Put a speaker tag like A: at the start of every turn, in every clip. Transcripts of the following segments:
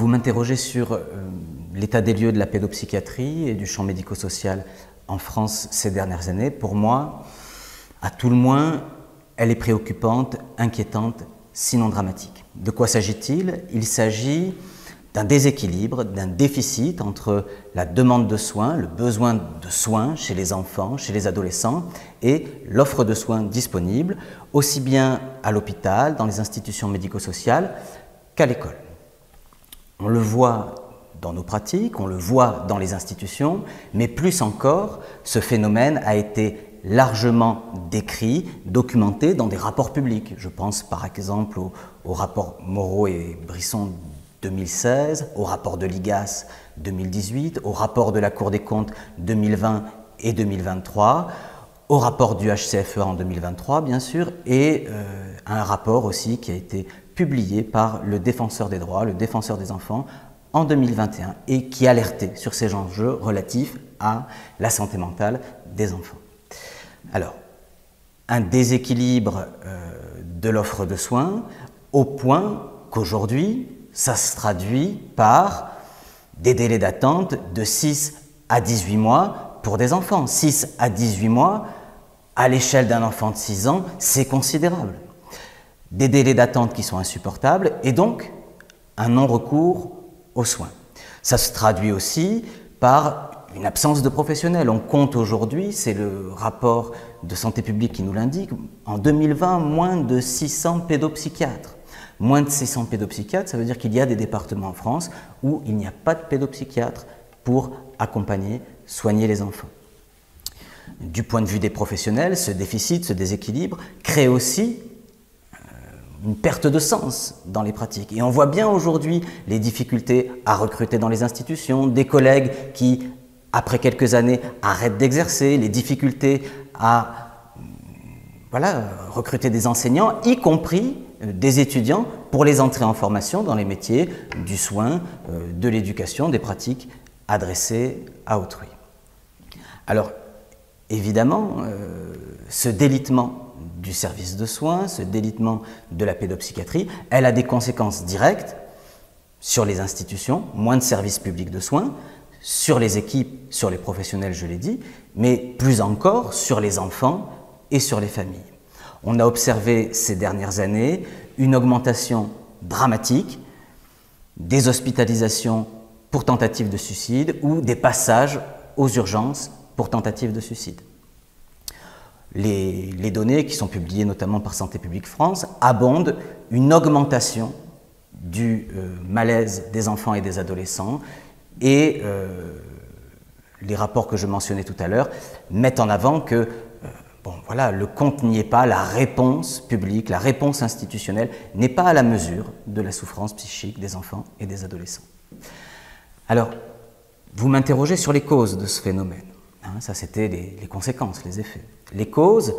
A: Vous m'interrogez sur l'état des lieux de la pédopsychiatrie et du champ médico-social en France ces dernières années. Pour moi, à tout le moins, elle est préoccupante, inquiétante, sinon dramatique. De quoi s'agit-il? Il s'agit d'un déséquilibre, d'un déficit entre la demande de soins, le besoin de soins chez les enfants, chez les adolescents, et l'offre de soins disponible, aussi bien à l'hôpital, dans les institutions médico-sociales, qu'à l'école. On le voit dans nos pratiques, on le voit dans les institutions, mais plus encore, ce phénomène a été largement décrit, documenté dans des rapports publics. Je pense par exemple au rapport Moreau et Brisson 2016, au rapport de l'IGAS 2018, au rapport de la Cour des comptes 2020 et 2023, au rapport du HCFE en 2023 bien sûr, et un rapport aussi qui a été publié par le défenseur des droits, le défenseur des enfants en 2021 et qui alertait sur ces enjeux relatifs à la santé mentale des enfants. Alors, un déséquilibre de l'offre de soins au point qu'aujourd'hui, ça se traduit par des délais d'attente de 6 à 18 mois pour des enfants. 6 à 18 mois, à l'échelle d'un enfant de 6 ans, c'est considérable. Des délais d'attente qui sont insupportables et donc un non-recours aux soins. Ça se traduit aussi par une absence de professionnels. On compte aujourd'hui, c'est le rapport de Santé publique qui nous l'indique, en 2020, moins de 600 pédopsychiatres. Moins de 600 pédopsychiatres, ça veut dire qu'il y a des départements en France où il n'y a pas de pédopsychiatre pour accompagner, soigner les enfants. Du point de vue des professionnels, ce déficit, ce déséquilibre crée aussi une perte de sens dans les pratiques. Et on voit bien aujourd'hui les difficultés à recruter dans les institutions, des collègues qui, après quelques années, arrêtent d'exercer, les difficultés à recruter des enseignants, y compris des étudiants, pour les entrer en formation dans les métiers du soin, de l'éducation, des pratiques adressées à autrui. Alors, évidemment, ce délitement du service de soins, ce délitement de la pédopsychiatrie, elle a des conséquences directes sur les institutions, moins de services publics de soins, sur les équipes, sur les professionnels, je l'ai dit, mais plus encore sur les enfants et sur les familles. On a observé ces dernières années une augmentation dramatique des hospitalisations pour tentative de suicide ou des passages aux urgences pour tentative de suicide. Les données qui sont publiées notamment par Santé publique France abondent une augmentation du malaise des enfants et des adolescents et les rapports que je mentionnais tout à l'heure mettent en avant que le compte n'y est pas, la réponse publique, la réponse institutionnelle n'est pas à la mesure de la souffrance psychique des enfants et des adolescents. Alors, vous m'interrogez sur les causes de ce phénomène. Ça, c'était les conséquences, les effets. Les causes,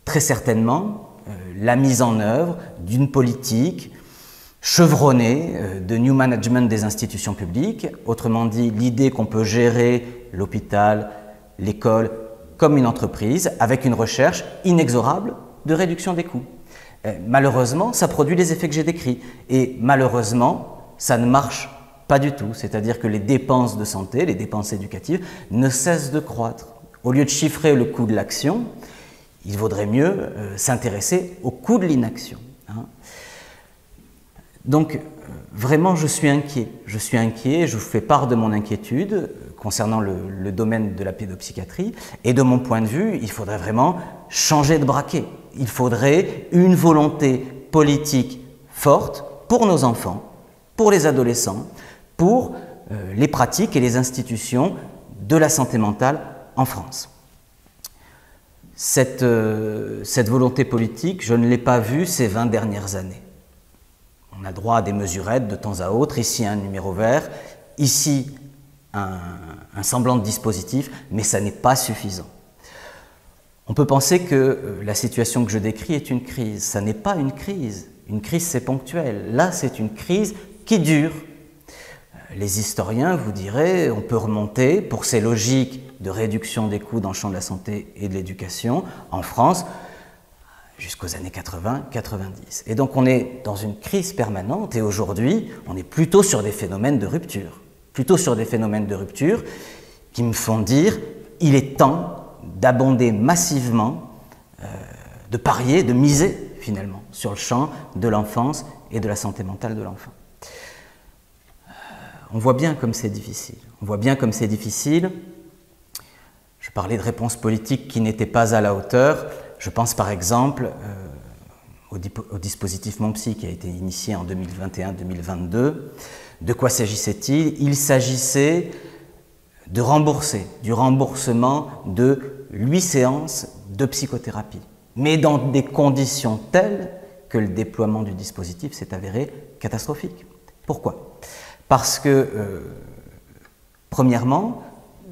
A: très certainement, la mise en œuvre d'une politique chevronnée de new management des institutions publiques, autrement dit, l'idée qu'on peut gérer l'hôpital, l'école comme une entreprise avec une recherche inexorable de réduction des coûts. Malheureusement, ça produit les effets que j'ai décrits et malheureusement, ça ne marche pas du tout, c'est-à-dire que les dépenses de santé, les dépenses éducatives ne cessent de croître. Au lieu de chiffrer le coût de l'action, il vaudrait mieux s'intéresser au coût de l'inaction. Donc, vraiment, je suis inquiet, je vous fais part de mon inquiétude concernant le domaine de la pédopsychiatrie et de mon point de vue, il faudrait vraiment changer de braquet. Il faudrait une volonté politique forte pour nos enfants, pour les adolescents, pour les pratiques et les institutions de la santé mentale en France. Cette volonté politique, je ne l'ai pas vue ces 20 dernières années. On a droit à des mesurettes de temps à autre, ici un numéro vert, ici un semblant de dispositif, mais ça n'est pas suffisant. On peut penser que la situation que je décris est une crise. Ça n'est pas une crise c'est ponctuel. Là, c'est une crise qui dure. Les historiens vous diraient, on peut remonter pour ces logiques de réduction des coûts dans le champ de la santé et de l'éducation en France, jusqu'aux années 80-90. Et donc on est dans une crise permanente et aujourd'hui on est plutôt sur des phénomènes de rupture. Plutôt sur des phénomènes de rupture qui me font dire il est temps d'abonder massivement, de parier, de miser finalement sur le champ de l'enfance et de la santé mentale de l'enfant. On voit bien comme c'est difficile. On voit bien comme c'est difficile. Je parlais de réponses politiques qui n'étaient pas à la hauteur. Je pense par exemple au dispositif Mon Psy qui a été initié en 2021-2022. De quoi s'agissait-il? Il s'agissait de rembourser, du remboursement de 8 séances de psychothérapie, mais dans des conditions telles que le déploiement du dispositif s'est avéré catastrophique. Pourquoi? Parce que, premièrement,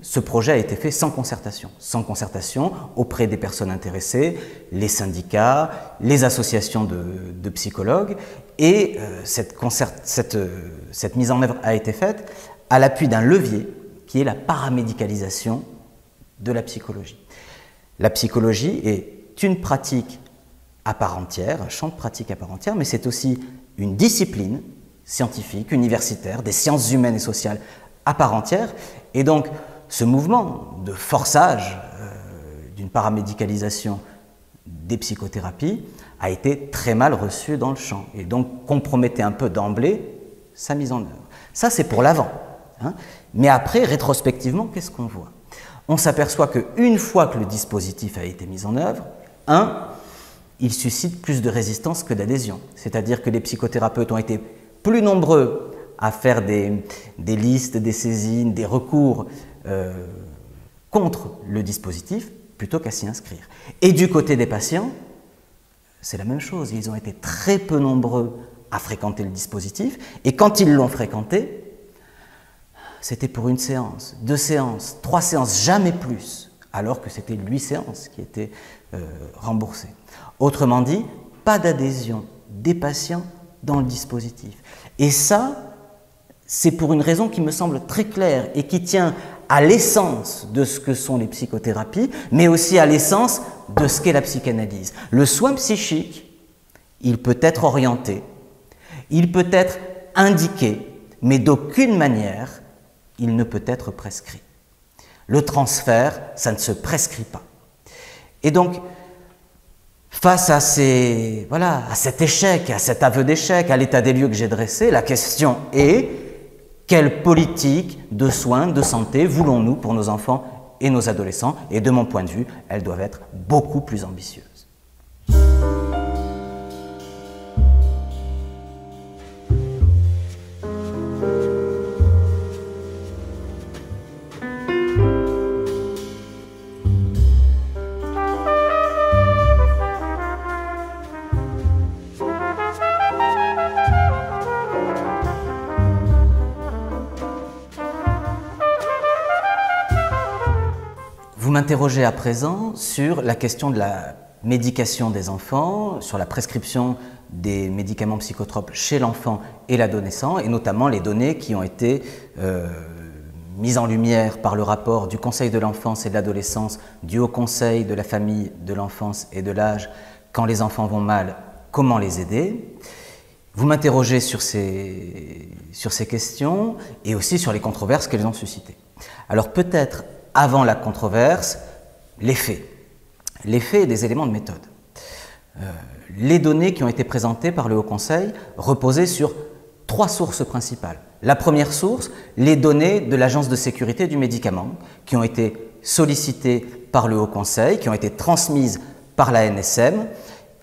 A: ce projet a été fait sans concertation auprès des personnes intéressées, les syndicats, les associations de psychologues, et cette mise en œuvre a été faite à l'appui d'un levier qui est la paramédicalisation de la psychologie. La psychologie est une pratique à part entière, un champ de pratique à part entière, mais c'est aussi une discipline scientifique, universitaire, des sciences humaines et sociales à part entière, et donc ce mouvement de forçage d'une paramédicalisation des psychothérapies a été très mal reçu dans le champ et donc compromettait un peu d'emblée sa mise en œuvre. Ça, c'est pour l'avant. Hein. Mais après, rétrospectivement, qu'est-ce qu'on voit? On s'aperçoit qu'une fois que le dispositif a été mis en œuvre, il suscite plus de résistance que d'adhésion. C'est-à-dire que les psychothérapeutes ont été plus nombreux à faire des listes, des saisines, des recours contre le dispositif plutôt qu'à s'y inscrire. Et du côté des patients, c'est la même chose. Ils ont été très peu nombreux à fréquenter le dispositif et quand ils l'ont fréquenté, c'était pour une séance, 2 séances, 3 séances, jamais plus, alors que c'était 8 séances qui étaient remboursées. Autrement dit, pas d'adhésion des patients dans le dispositif. Et ça, c'est pour une raison qui me semble très claire et qui tient à l'essence de ce que sont les psychothérapies, mais aussi à l'essence de ce qu'est la psychanalyse. Le soin psychique, il peut être orienté, il peut être indiqué, mais d'aucune manière, il ne peut être prescrit. Le transfert, ça ne se prescrit pas. Et donc, face à cet échec, à cet aveu d'échec, à l'état des lieux que j'ai dressé, la question est: quelle politique de soins, de santé voulons-nous pour nos enfants et nos adolescents? Et de mon point de vue, elles doivent être beaucoup plus ambitieuses. Vous m'interrogez à présent sur la question de la médication des enfants, sur la prescription des médicaments psychotropes chez l'enfant et l'adolescent, et notamment les données qui ont été mises en lumière par le rapport du Conseil de l'enfance et de l'adolescence, du Haut Conseil de la famille, de l'enfance et de l'âge. Quand les enfants vont mal, comment les aider? Vous m'interrogez sur ces questions et aussi sur les controverses qu'elles ont suscitées. Alors peut-être avant la controverse, les faits et des éléments de méthode. Les données qui ont été présentées par le Haut Conseil reposaient sur 3 sources principales. La première source, les données de l'Agence de sécurité du médicament, qui ont été sollicitées par le Haut Conseil, qui ont été transmises par la NSM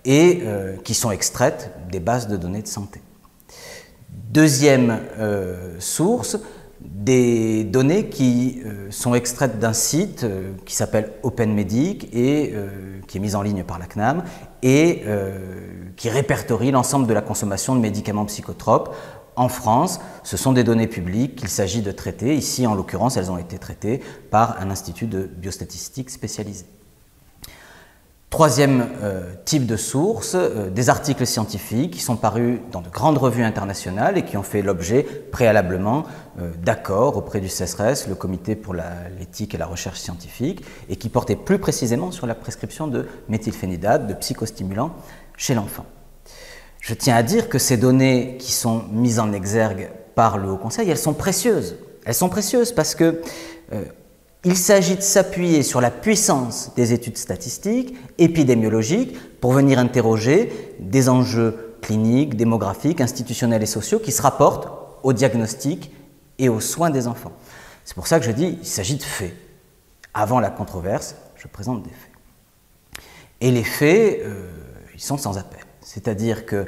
A: et qui sont extraites des bases de données de santé. Deuxième source, des données qui sont extraites d'un site qui s'appelle OpenMedic et qui est mis en ligne par la CNAM et qui répertorie l'ensemble de la consommation de médicaments psychotropes en France. Ce sont des données publiques qu'il s'agit de traiter. Ici, en l'occurrence, elles ont été traitées par un institut de biostatistique spécialisé. Troisième type de source, des articles scientifiques qui sont parus dans de grandes revues internationales et qui ont fait l'objet préalablement d'accords auprès du CESRES, le Comité pour l'éthique et la recherche scientifique, et qui portaient plus précisément sur la prescription de méthylphénidate, de psychostimulants chez l'enfant. Je tiens à dire que ces données qui sont mises en exergue par le Haut Conseil, elles sont précieuses. Elles sont précieuses parce que il s'agit de s'appuyer sur la puissance des études statistiques, épidémiologiques, pour venir interroger des enjeux cliniques, démographiques, institutionnels et sociaux qui se rapportent au diagnostic et aux soins des enfants. C'est pour ça que je dis qu'il s'agit de faits. Avant la controverse, je présente des faits. Et les faits, ils sont sans appel. C'est-à-dire que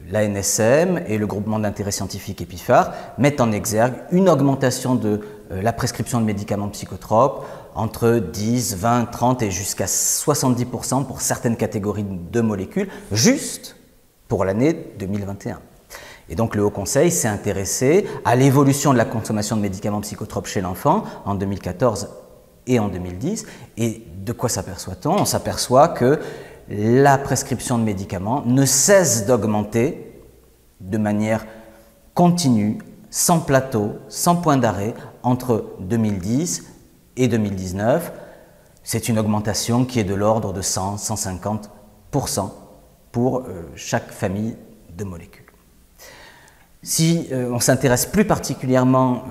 A: l'ANSM et le groupement d'intérêt scientifique EPIPHAR mettent en exergue une augmentation de la prescription de médicaments psychotropes entre 10, 20, 30 et jusqu'à 70% pour certaines catégories de molécules, juste pour l'année 2021. Et donc le Haut Conseil s'est intéressé à l'évolution de la consommation de médicaments psychotropes chez l'enfant en 2014 et en 2010. Et de quoi s'aperçoit-on? On s'aperçoit que la prescription de médicaments ne cesse d'augmenter de manière continue, sans plateau, sans point d'arrêt, entre 2010 et 2019. C'est une augmentation qui est de l'ordre de 100-150% pour chaque famille de molécules. Si on s'intéresse plus particulièrement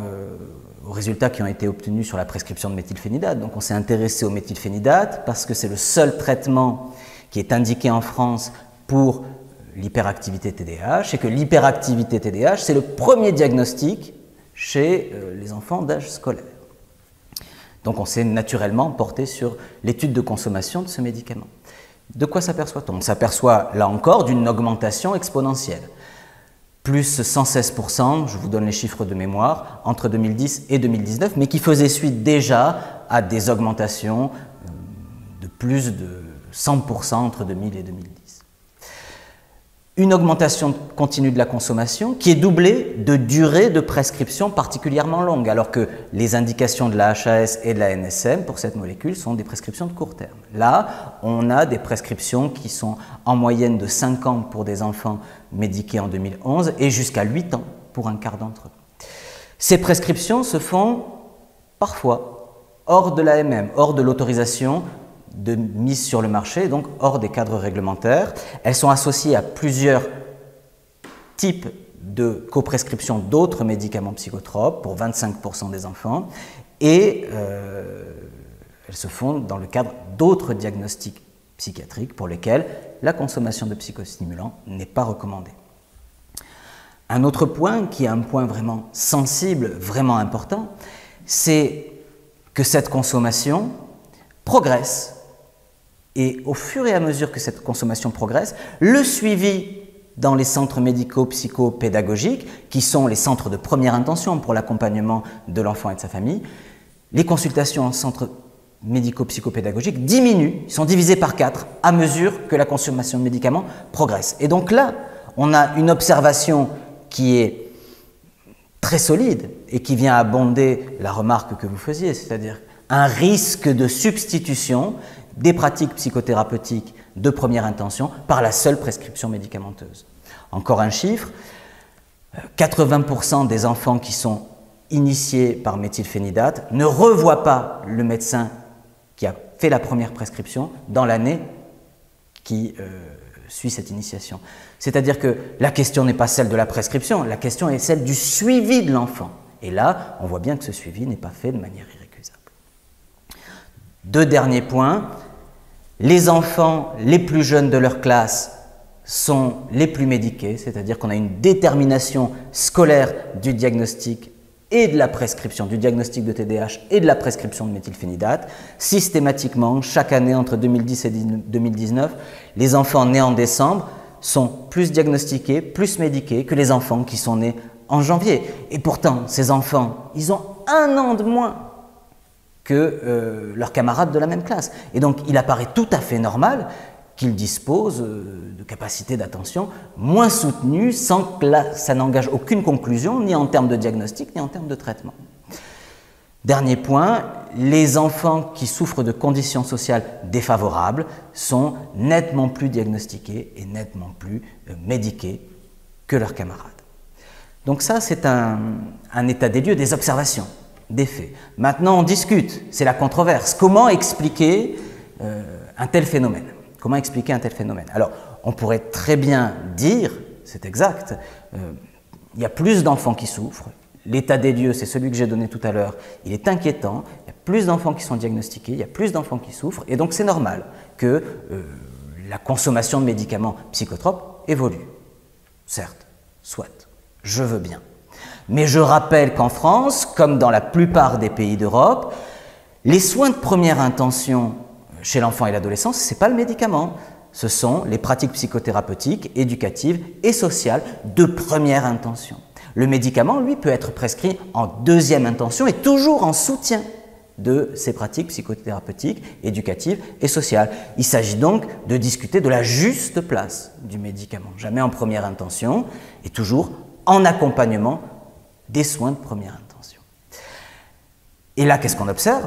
A: aux résultats qui ont été obtenus sur la prescription de méthylphénidate, donc on s'est intéressé au méthylphénidate parce que c'est le seul traitement qui est indiqué en France pour l'hyperactivité TDAH, et que l'hyperactivité TDAH, c'est le premier diagnostic chez les enfants d'âge scolaire. Donc on s'est naturellement porté sur l'étude de consommation de ce médicament. De quoi s'aperçoit-on? On s'aperçoit là encore d'une augmentation exponentielle. Plus 116%, je vous donne les chiffres de mémoire, entre 2010 et 2019, mais qui faisait suite déjà à des augmentations de plus de 100% entre 2000 et 2010. Une augmentation continue de la consommation qui est doublée de durée de prescription particulièrement longue, alors que les indications de la HAS et de la NSM pour cette molécule sont des prescriptions de court terme. Là, on a des prescriptions qui sont en moyenne de 5 ans pour des enfants médiqués en 2011 et jusqu'à 8 ans pour un quart d'entre eux. Ces prescriptions se font parfois hors de l'AMM, hors de l'autorisation de mise sur le marché, donc hors des cadres réglementaires. Elles sont associées à plusieurs types de coprescription d'autres médicaments psychotropes pour 25% des enfants et elles se font dans le cadre d'autres diagnostics psychiatriques pour lesquels la consommation de psychostimulants n'est pas recommandée. Un autre point qui est un point vraiment sensible, vraiment important, c'est que cette consommation progresse. Et au fur et à mesure que cette consommation progresse, le suivi dans les centres médico-psychopédagogiques, qui sont les centres de première intention pour l'accompagnement de l'enfant et de sa famille, les consultations en centre médico-psychopédagogique diminuent, sont divisées par 4 à mesure que la consommation de médicaments progresse. Et donc là, on a une observation qui est très solide et qui vient abonder la remarque que vous faisiez, c'est-à-dire un risque de substitution des pratiques psychothérapeutiques de première intention par la seule prescription médicamenteuse. Encore un chiffre, 80% des enfants qui sont initiés par méthylphénidate ne revoient pas le médecin qui a fait la première prescription dans l'année qui suit cette initiation. C'est-à-dire que la question n'est pas celle de la prescription, la question est celle du suivi de l'enfant. Et là, on voit bien que ce suivi n'est pas fait de manière irrécusable. Deux derniers points. Les enfants les plus jeunes de leur classe sont les plus médiqués, c'est-à-dire qu'on a une détermination scolaire du diagnostic et de la prescription, du diagnostic de TDAH et de la prescription de méthylphénidate. Systématiquement, chaque année entre 2010 et 2019, les enfants nés en décembre sont plus diagnostiqués, plus médiqués que les enfants qui sont nés en janvier. Et pourtant, ces enfants, ils ont 1 an de moins que leurs camarades de la même classe. Et donc, il apparaît tout à fait normal qu'ils disposent de capacités d'attention moins soutenues sans que ça n'engage aucune conclusion, ni en termes de diagnostic, ni en termes de traitement. Dernier point, les enfants qui souffrent de conditions sociales défavorables sont nettement plus diagnostiqués et nettement plus médiqués que leurs camarades. Donc ça, c'est un état des lieux, des observations, des faits. Maintenant, on discute, c'est la controverse. Comment expliquer un tel phénomène? Comment expliquer un tel phénomène? Alors, on pourrait très bien dire, c'est exact, il y a plus d'enfants qui souffrent. L'état des lieux, c'est celui que j'ai donné tout à l'heure, il est inquiétant, il y a plus d'enfants qui sont diagnostiqués, il y a plus d'enfants qui souffrent, et donc c'est normal que la consommation de médicaments psychotropes évolue. Certes, soit, je veux bien. Mais je rappelle qu'en France, comme dans la plupart des pays d'Europe, les soins de première intention chez l'enfant et l'adolescent, ce n'est pas le médicament, ce sont les pratiques psychothérapeutiques, éducatives et sociales de première intention. Le médicament, lui, peut être prescrit en deuxième intention et toujours en soutien de ces pratiques psychothérapeutiques, éducatives et sociales. Il s'agit donc de discuter de la juste place du médicament, jamais en première intention et toujours en accompagnement des soins de première intention. Et là, qu'est-ce qu'on observe?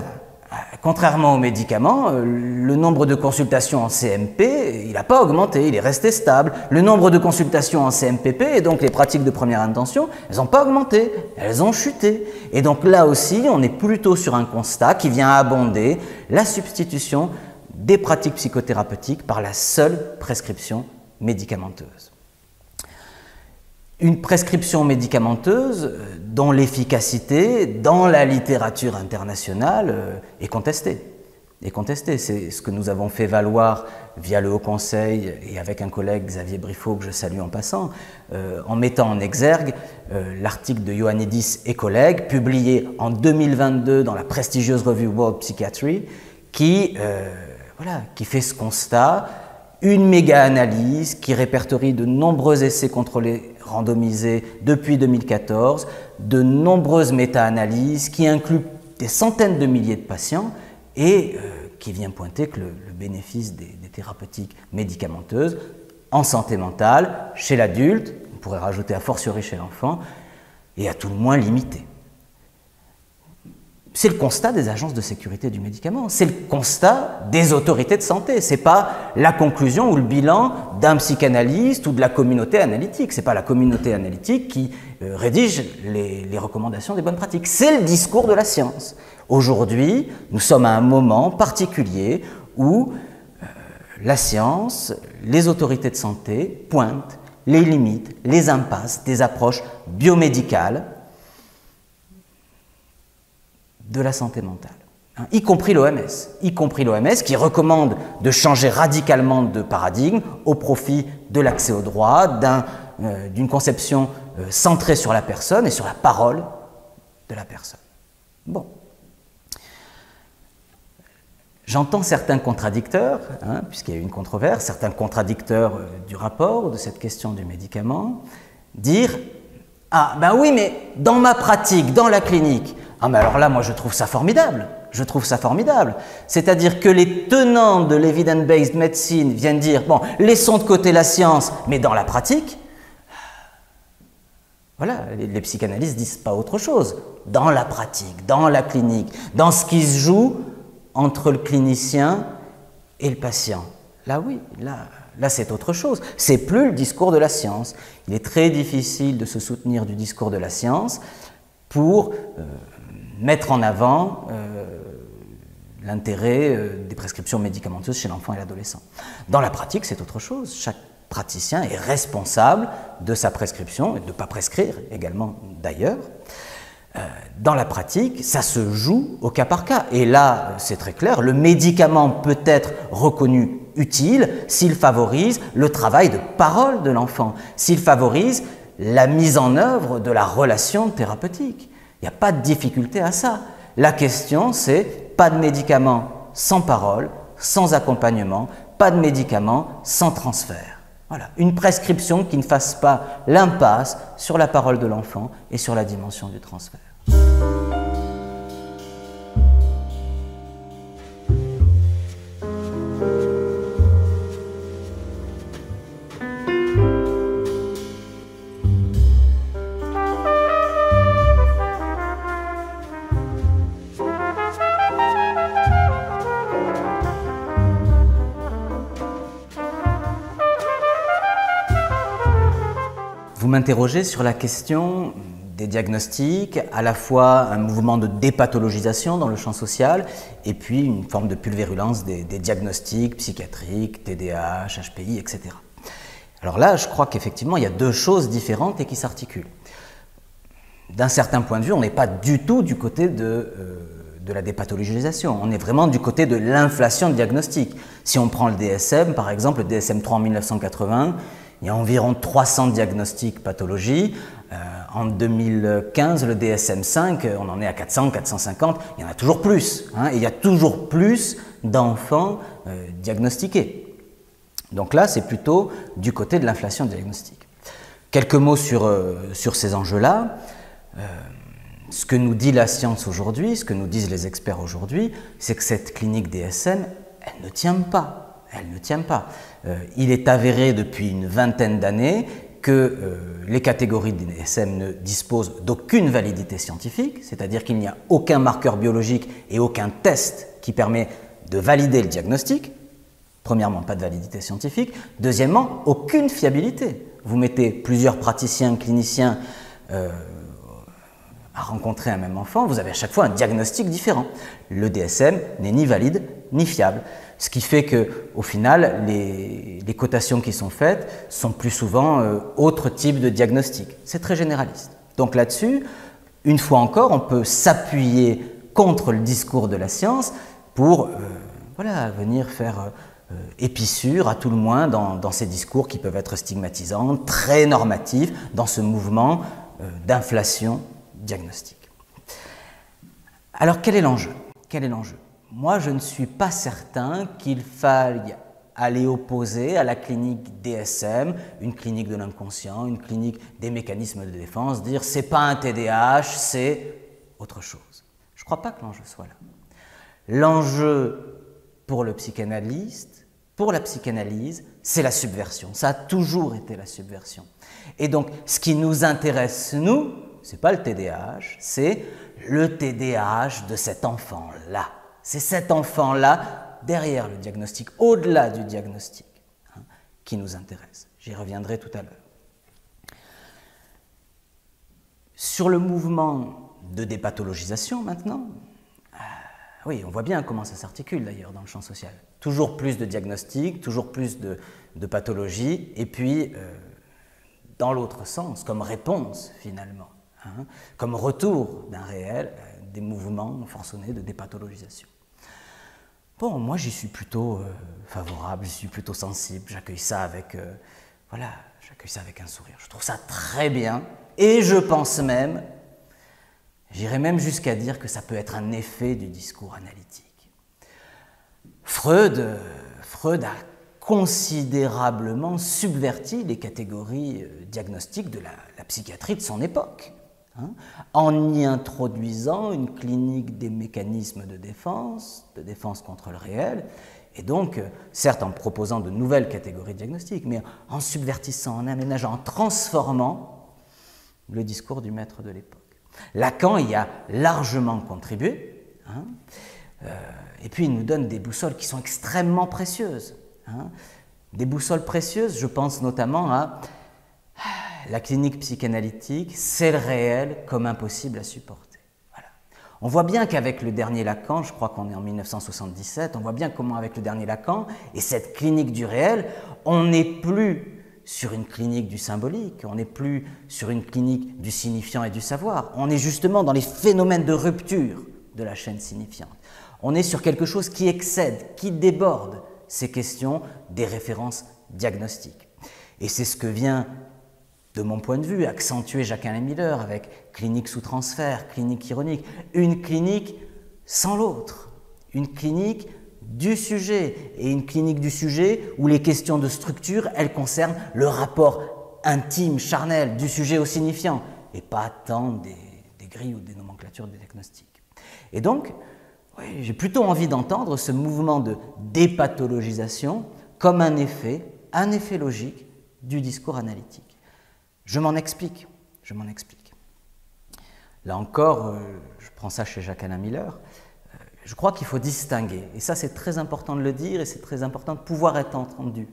A: Contrairement aux médicaments, le nombre de consultations en CMP, il n'a pas augmenté, il est resté stable. Le nombre de consultations en CMPP, et donc les pratiques de première intention, elles n'ont pas augmenté, elles ont chuté. Et donc là aussi, on est plutôt sur un constat qui vient abonder la substitution des pratiques psychothérapeutiques par la seule prescription médicamenteuse. Une prescription médicamenteuse dont l'efficacité, dans la littérature internationale, est contestée. C'est ce que nous avons fait valoir via le Haut Conseil et avec un collègue, Xavier Briffaut, que je salue en passant, en mettant en exergue l'article de Ioannidis et collègues, publié en 2022 dans la prestigieuse revue World Psychiatry, qui fait ce constat. Une méga-analyse qui répertorie de nombreux essais contrôlés randomisés depuis 2014, de nombreuses méta-analyses qui incluent des centaines de milliers de patients et qui vient pointer que le bénéfice des thérapeutiques médicamenteuses en santé mentale, chez l'adulte, on pourrait rajouter a fortiori chez l'enfant, est à tout le moins limité. C'est le constat des agences de sécurité du médicament, c'est le constat des autorités de santé, ce n'est pas la conclusion ou le bilan d'un psychanalyste ou de la communauté analytique, ce n'est pas la communauté analytique qui rédige les recommandations des bonnes pratiques, c'est le discours de la science. Aujourd'hui, nous sommes à un moment particulier où la science, les autorités de santé pointent les limites, les impasses des approches biomédicales de la santé mentale, y compris l'OMS qui recommande de changer radicalement de paradigme au profit de l'accès au droit, d'une conception centrée sur la personne et sur la parole de la personne. Bon. J'entends certains contradicteurs, puisqu'il y a eu une controverse, certains contradicteurs du rapport, de cette question du médicament, dire « Ah, ben oui, mais dans ma pratique, dans la clinique, ah mais alors là, moi je trouve ça formidable, C'est-à-dire que les tenants de l'evidence-based medicine viennent dire, bon, laissons de côté la science, mais dans la pratique, voilà, les psychanalystes disent pas autre chose. Dans la pratique, dans la clinique, dans ce qui se joue entre le clinicien et le patient. Là oui, là c'est autre chose. C'est plus le discours de la science. Il est très difficile de se soutenir du discours de la science pour mettre en avant l'intérêt des prescriptions médicamenteuses chez l'enfant et l'adolescent. Dans la pratique, c'est autre chose. Chaque praticien est responsable de sa prescription et de ne pas prescrire également d'ailleurs. Dans la pratique, ça se joue au cas par cas. Et là, c'est très clair, le médicament peut être reconnu utile s'il favorise le travail de parole de l'enfant, s'il favorise la mise en œuvre de la relation thérapeutique. Il n'y a pas de difficulté à ça. La question, c'est pas de médicament sans parole, sans accompagnement, pas de médicament sans transfert. Voilà, une prescription qui ne fasse pas l'impasse sur la parole de l'enfant et sur la dimension du transfert. vous m'interrogez sur la question des diagnostics, à la fois un mouvement de dépathologisation dans le champ social et puis une forme de pulvérulence des diagnostics psychiatriques, TDAH, HPI, etc. Alors là, je crois qu'effectivement, il y a deux choses différentes et qui s'articulent. D'un certain point de vue, on n'est pas du tout du côté de la dépathologisation, on est vraiment du côté de l'inflation de diagnostics. Si on prend le DSM, par exemple, le DSM-3 en 1980, il y a environ 300 diagnostics pathologies. En 2015, le DSM-5, on en est à 400, 450, il y en a toujours plus. Et il y a toujours plus d'enfants diagnostiqués. Donc là, c'est plutôt du côté de l'inflation diagnostique. Quelques mots sur ces enjeux-là. Ce que nous dit la science aujourd'hui, ce que nous disent les experts aujourd'hui, c'est que cette clinique DSM, elle ne tient pas. Elle ne tient pas. Il est avéré depuis une vingtaine d'années que les catégories de DSM ne disposent d'aucune validité scientifique, c'est-à-dire qu'il n'y a aucun marqueur biologique et aucun test qui permet de valider le diagnostic. Premièrement, pas de validité scientifique. Deuxièmement, aucune fiabilité. Vous mettez plusieurs praticiens, cliniciens à rencontrer un même enfant, vous avez à chaque fois un diagnostic différent. Le DSM n'est ni valide ni fiable. Ce qui fait qu'au final, les cotations qui sont faites sont plus souvent autres types de diagnostics. C'est très généraliste. Donc là-dessus, une fois encore, on peut s'appuyer contre le discours de la science pour venir faire épissure, à tout le moins, dans ces discours qui peuvent être stigmatisants, très normatifs, dans ce mouvement d'inflation diagnostique. Alors, quel est l'enjeu? Quel est l'enjeu? Moi, je ne suis pas certain qu'il faille aller opposer à la clinique DSM, une clinique de l'inconscient, une clinique des mécanismes de défense, dire c'est pas un TDAH, c'est autre chose. Je ne crois pas que l'enjeu soit là. L'enjeu pour le psychanalyste, pour la psychanalyse, c'est la subversion. Ça a toujours été la subversion. Et donc, ce qui nous intéresse, nous, ce n'est pas le TDAH, c'est le TDAH de cet enfant-là. C'est cet enfant-là, derrière le diagnostic, au-delà du diagnostic, qui nous intéresse. J'y reviendrai tout à l'heure. Sur le mouvement de dépathologisation, maintenant, oui, on voit bien comment ça s'articule d'ailleurs dans le champ social. Toujours plus de diagnostics, toujours plus de pathologies, et puis, dans l'autre sens, comme réponse finalement, comme retour d'un réel, des mouvements forcenés de dépathologisation. Bon, moi j'y suis plutôt favorable, j'y suis plutôt sensible, j'accueille ça avec un sourire. Je trouve ça très bien, et je pense même, j'irais même jusqu'à dire que ça peut être un effet du discours analytique. Freud a considérablement subverti les catégories diagnostiques de la psychiatrie de son époque, en y introduisant une clinique des mécanismes de défense contre le réel, et donc, certes en proposant de nouvelles catégories diagnostiques, mais en subvertissant, en aménageant, en transformant le discours du maître de l'époque. Lacan y a largement contribué, et puis il nous donne des boussoles qui sont extrêmement précieuses. Des boussoles précieuses, je pense notamment à la clinique psychanalytique, c'est le réel comme impossible à supporter. Voilà. On voit bien qu'avec le dernier Lacan, je crois qu'on est en 1977, on voit bien comment avec le dernier Lacan et cette clinique du réel, on n'est plus sur une clinique du symbolique, on n'est plus sur une clinique du signifiant et du savoir, on est justement dans les phénomènes de rupture de la chaîne signifiante. On est sur quelque chose qui excède, qui déborde ces questions des références diagnostiques. Et c'est ce que vient, de mon point de vue, accentuer Jacques-Alain Miller avec clinique sous transfert, clinique ironique, une clinique sans l'autre, une clinique du sujet, et une clinique du sujet où les questions de structure, elles concernent le rapport intime, charnel, du sujet au signifiant, et pas tant des grilles ou des nomenclatures de diagnostic. Et donc, oui, j'ai plutôt envie d'entendre ce mouvement de dépathologisation comme un effet logique du discours analytique. Je m'en explique. Là encore, je prends ça chez Jacques-Alain Miller, je crois qu'il faut distinguer, et ça c'est très important de le dire, et c'est très important de pouvoir être entendu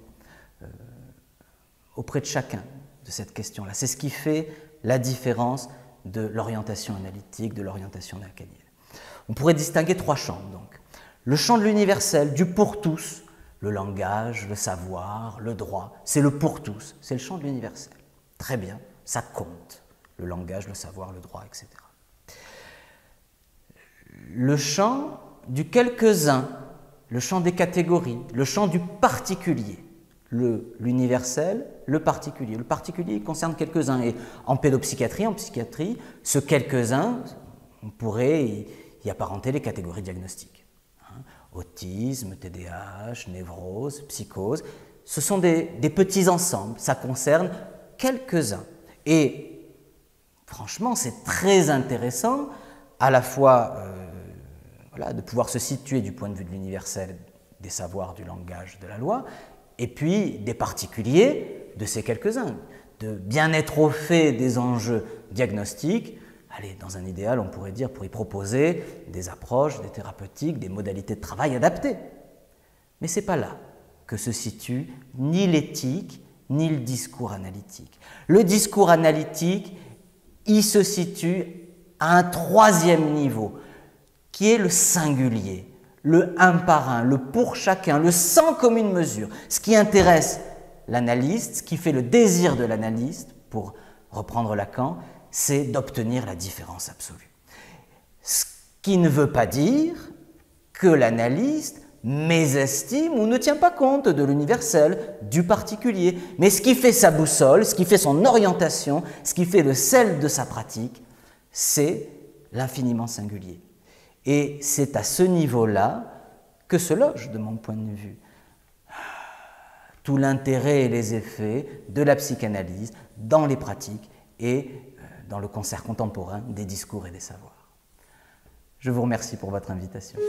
A: auprès de chacun, de cette question-là. C'est ce qui fait la différence de l'orientation analytique, de l'orientation lacanienne. On pourrait distinguer 3 champs, donc. Le champ de l'universel, du pour tous, le langage, le savoir, le droit, c'est le pour tous, c'est le champ de l'universel. Très bien, ça compte, le langage, le savoir, le droit, etc. Le champ du quelques-uns, le champ des catégories, le champ du particulier, l'universel, le particulier. Le particulier concerne quelques-uns et en pédopsychiatrie, en psychiatrie, ce quelques-uns, on pourrait y apparenter les catégories diagnostiques. Autisme, TDAH, névrose, psychose, ce sont des petits ensembles, ça concerne quelques-uns. Et franchement, c'est très intéressant à la fois de pouvoir se situer du point de vue de l'universel, des savoirs, du langage, de la loi, et puis des particuliers de ces quelques-uns, de bien être au fait des enjeux diagnostiques. Allez, dans un idéal, on pourrait dire, pour y proposer des approches, des thérapeutiques, des modalités de travail adaptées. Mais ce n'est pas là que se situe ni l'éthique, ni le discours analytique. Le discours analytique, il se situe à un 3e niveau, qui est le singulier, le un par un, le pour chacun, le sans commune mesure. Ce qui intéresse l'analyste, ce qui fait le désir de l'analyste, pour reprendre Lacan, c'est d'obtenir la différence absolue. Ce qui ne veut pas dire que l'analyste mésestime ou ne tient pas compte de l'universel, du particulier. Mais ce qui fait sa boussole, ce qui fait son orientation, ce qui fait le sel de sa pratique, c'est l'infiniment singulier. Et c'est à ce niveau-là que se loge, de mon point de vue, tout l'intérêt et les effets de la psychanalyse dans les pratiques et dans le concert contemporain des discours et des savoirs. Je vous remercie pour votre invitation.